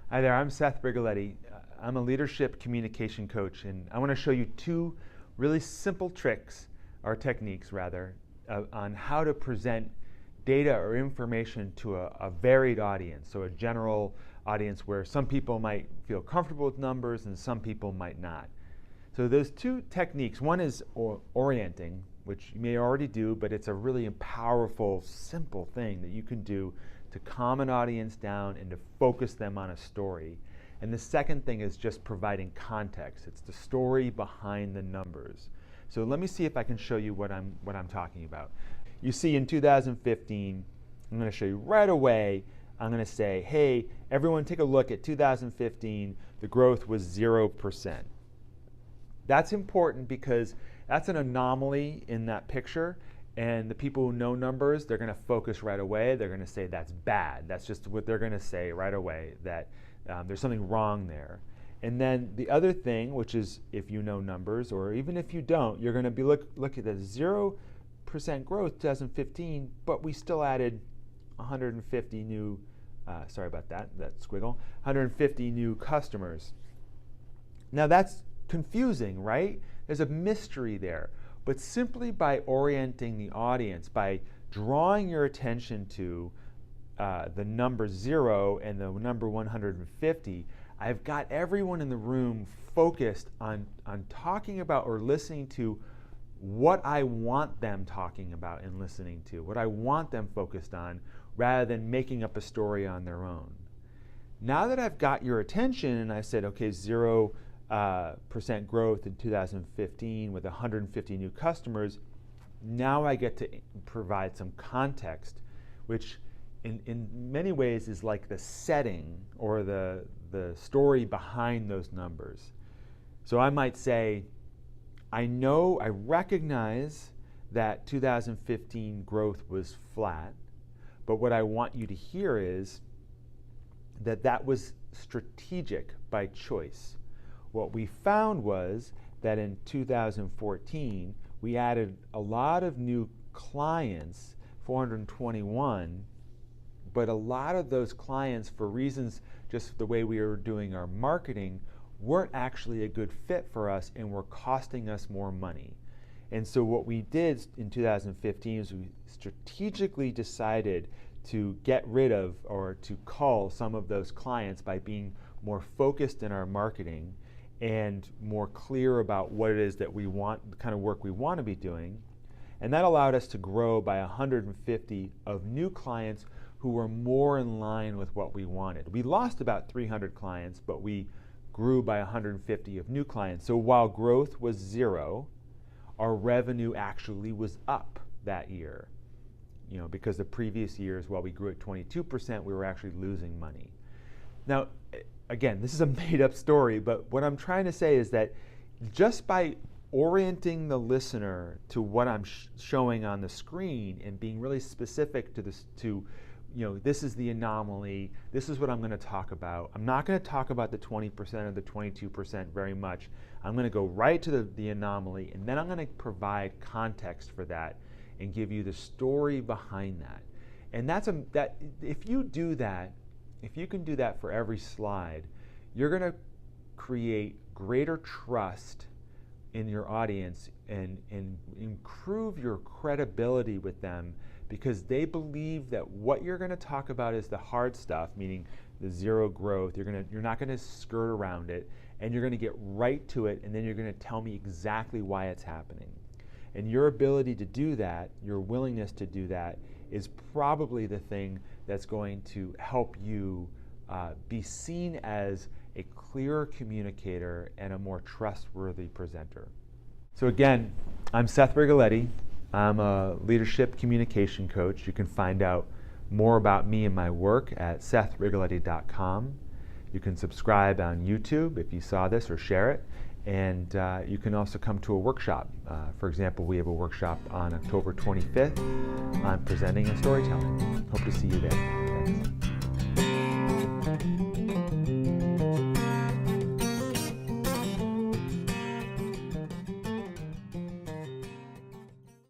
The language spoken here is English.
Hi there, I'm Seth Rigoletti. I'm a leadership communication coach, and I want to show you two really simple tricks, or techniques rather, on how to present data or information to a varied audience. So a general audience where some people might feel comfortable with numbers and some people might not. So those two techniques, one is orienting, which you may already do, but it's a really powerful, simple thing that you can do to calm an audience down and to focus them on a story. And the second thing is just providing context. It's the story behind the numbers. So let me see if I can show you what I'm talking about. You see in 2015, I'm going to show you right away, I'm going to say, hey, everyone take a look at 2015, the growth was 0%. That's important because that's an anomaly in that picture. And the people who know numbers, they're going to focus right away. They're going to say that's bad. That's just what they're going to say right away, that there's something wrong there. And then the other thing, which is if you know numbers, or even if you don't, you're going to be look at the 0% growth 2015, but we still added 150 new, sorry about that squiggle, 150 new customers. Now that's confusing, right? There's a mystery there. But simply by orienting the audience, by drawing your attention to the number 0 and the number 150, I've got everyone in the room focused on talking about or listening to what I want them talking about and listening to, what I want them focused on, rather than making up a story on their own. Now that I've got your attention and I said, okay, 0% growth in 2015 with 150 new customers, now I get to provide some context, which in many ways is like the setting or the story behind those numbers. So I might say, I recognize that 2015 growth was flat, but what I want you to hear is that was strategic by choice. What we found was that in 2014, we added a lot of new clients, 421, but a lot of those clients, for reasons just the way we were doing our marketing, weren't actually a good fit for us and were costing us more money. And so what we did in 2015 is we strategically decided to get rid of or to cull some of those clients by being more focused in our marketing and more clear about what it is that we want, the kind of work we want to be doing. And that allowed us to grow by 150 of new clients who were more in line with what we wanted. We lost about 300 clients, but we grew by 150 of new clients. So while growth was 0, our revenue actually was up that year. Because the previous years, while we grew at 22%, we were actually losing money. Now, again, this is a made-up story, but what I'm trying to say is that just by orienting the listener to what I'm showing on the screen and being really specific to this, this is the anomaly, this is what I'm going to talk about. I'm not going to talk about the 20% or the 22% very much. I'm going to go right to the anomaly, and then I'm going to provide context for that and give you the story behind that. And if you do that, if you can do that for every slide, you're going to create greater trust in your audience and improve your credibility with them, because they believe that what you're going to talk about is the hard stuff, meaning the 0 growth. You're not going to skirt around it, and you're going to get right to it, and then you're going to tell me exactly why it's happening. And your ability to do that, your willingness to do that, is probably the thing that's going to help you be seen as a clearer communicator and a more trustworthy presenter. So again, I'm Seth Rigoletti. I'm a leadership communication coach. You can find out more about me and my work at sethrigoletti.com. You can subscribe on YouTube if you saw this, or share it. And you can also come to a workshop. For example, we have a workshop on October 25th on presenting and storytelling. Hope to see you there. Thanks.